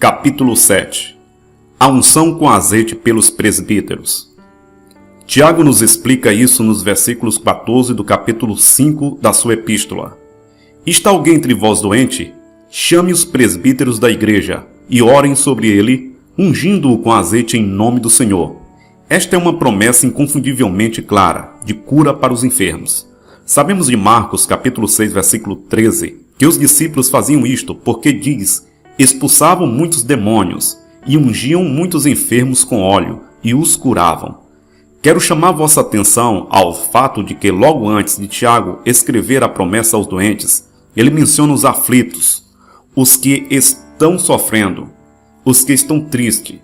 Capítulo 7. A unção com azeite pelos presbíteros. Tiago nos explica isso nos versículos 14 do capítulo 5 da sua epístola. Está alguém entre vós doente? Chame os presbíteros da igreja e orem sobre ele, ungindo-o com azeite em nome do Senhor. Esta é uma promessa inconfundivelmente clara, de cura para os enfermos. Sabemos de Marcos, capítulo 6, versículo 13, que os discípulos faziam isto porque diz: expulsavam muitos demônios e ungiam muitos enfermos com óleo e os curavam. Quero chamar vossa atenção ao fato de que logo antes de Tiago escrever a promessa aos doentes, ele menciona os aflitos, os que estão sofrendo, os que estão tristes.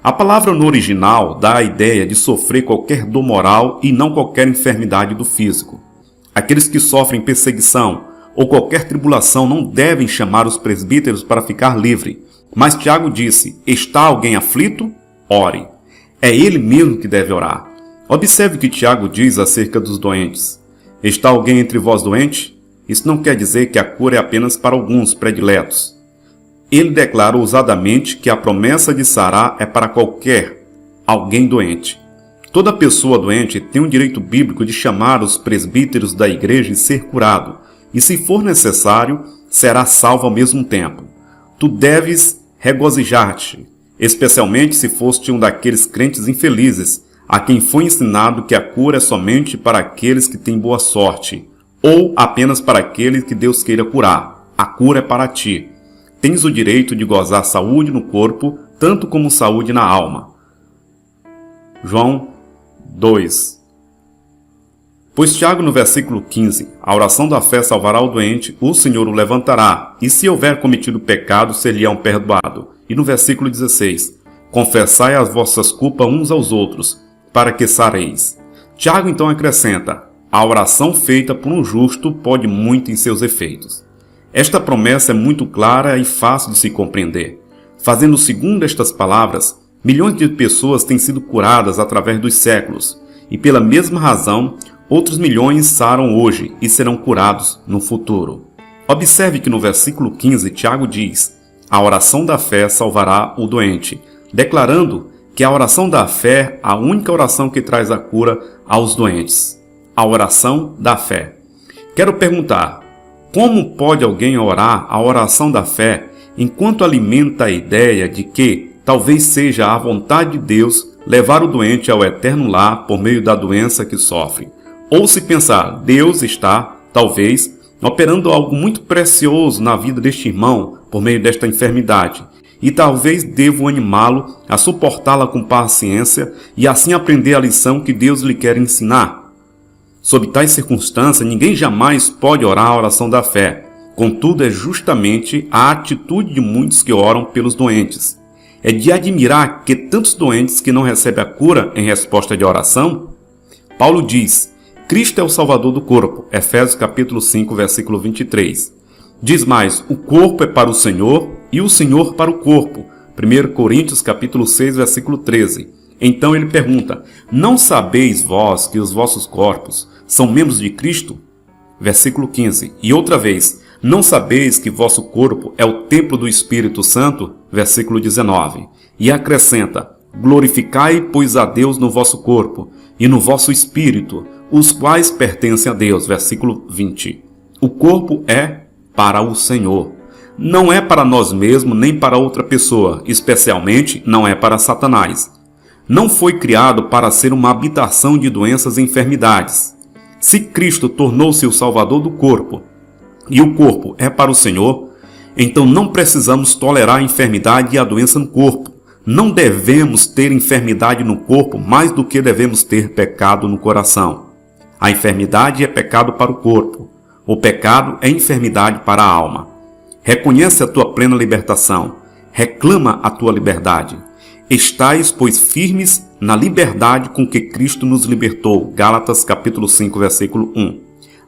A palavra no original dá a ideia de sofrer qualquer dor moral e não qualquer enfermidade do físico. Aqueles que sofrem perseguição ou qualquer tribulação não devem chamar os presbíteros para ficar livre. Mas Tiago disse: está alguém aflito? Ore. É ele mesmo que deve orar. Observe o que Tiago diz acerca dos doentes. Está alguém entre vós doente? Isso não quer dizer que a cura é apenas para alguns prediletos. Ele declara ousadamente que a promessa de sarar é para qualquer alguém doente. Toda pessoa doente tem o direito bíblico de chamar os presbíteros da igreja e ser curado, e se for necessário, será salvo ao mesmo tempo. Tu deves regozijar-te, especialmente se foste um daqueles crentes infelizes, a quem foi ensinado que a cura é somente para aqueles que têm boa sorte, ou apenas para aqueles que Deus queira curar. A cura é para ti. Tens o direito de gozar saúde no corpo, tanto como saúde na alma. João 2. Pois Tiago no versículo 15, a oração da fé salvará o doente, o Senhor o levantará, e se houver cometido pecado, ser-lhe-ão perdoado. E no versículo 16, confessai as vossas culpas uns aos outros, para que sareis. Tiago então acrescenta: a oração feita por um justo pode muito em seus efeitos. Esta promessa é muito clara e fácil de se compreender. Fazendo segundo estas palavras, milhões de pessoas têm sido curadas através dos séculos, e pela mesma razão, outros milhões saram hoje e serão curados no futuro. Observe que no versículo 15, Tiago diz: a oração da fé salvará o doente, declarando que a oração da fé é a única oração que traz a cura aos doentes. A oração da fé. Quero perguntar: como pode alguém orar a oração da fé enquanto alimenta a ideia de que talvez seja a vontade de Deus levar o doente ao eterno lar por meio da doença que sofre? Ou se pensar, Deus está, talvez, operando algo muito precioso na vida deste irmão por meio desta enfermidade, e talvez devo animá-lo a suportá-la com paciência e assim aprender a lição que Deus lhe quer ensinar. Sob tais circunstâncias, ninguém jamais pode orar a oração da fé. Contudo, é justamente a atitude de muitos que oram pelos doentes. É de admirar que tantos doentes que não recebem a cura em resposta de oração. Paulo diz: Cristo é o Salvador do corpo. Efésios capítulo 5, versículo 23. Diz mais: o corpo é para o Senhor e o Senhor para o corpo. 1 Coríntios capítulo 6, versículo 13. Então ele pergunta: não sabeis vós que os vossos corpos são membros de Cristo? Versículo 15. E outra vez: não sabeis que vosso corpo é o templo do Espírito Santo? Versículo 19. E acrescenta: glorificai, pois, a Deus no vosso corpo e no vosso espírito, os quais pertencem a Deus. Versículo 20. O corpo é para o Senhor. Não é para nós mesmos nem para outra pessoa, especialmente não é para Satanás. Não foi criado para ser uma habitação de doenças e enfermidades. Se Cristo tornou-se o Salvador do corpo e o corpo é para o Senhor, então não precisamos tolerar a enfermidade e a doença no corpo. Não devemos ter enfermidade no corpo mais do que devemos ter pecado no coração. A enfermidade é pecado para o corpo. O pecado é enfermidade para a alma. Reconhece a tua plena libertação. Reclama a tua liberdade. Estais, pois, firmes na liberdade com que Cristo nos libertou. Gálatas capítulo 5, versículo 1.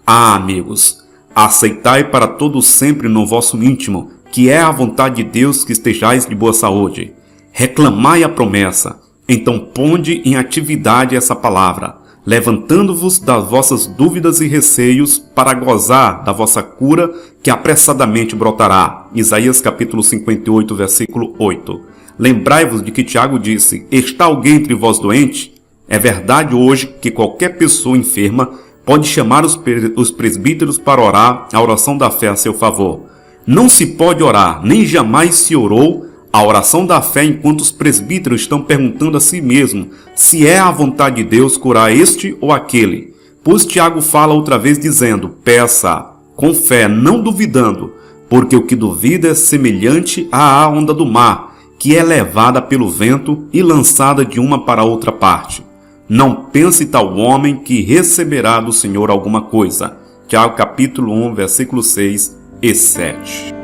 Ah, amigos, aceitai para todos sempre no vosso íntimo, que é a vontade de Deus que estejais de boa saúde. Reclamai a promessa. Então ponde em atividade essa palavra. levantando-vos das vossas dúvidas e receios para gozar da vossa cura que apressadamente brotará. Isaías capítulo 58, versículo 8. Lembrai-vos de que Tiago disse: está alguém entre vós doente? É verdade hoje que qualquer pessoa enferma pode chamar os presbíteros para orar a oração da fé a seu favor. Não se pode orar, nem jamais se orou a oração da fé enquanto os presbíteros estão perguntando a si mesmo se é a vontade de Deus curar este ou aquele. Pois Tiago fala outra vez dizendo: peça com fé, não duvidando, porque o que duvida é semelhante à onda do mar, que é levada pelo vento e lançada de uma para outra parte. Não pense tal homem que receberá do Senhor alguma coisa. Tiago capítulo 1, versículos 6 e 7.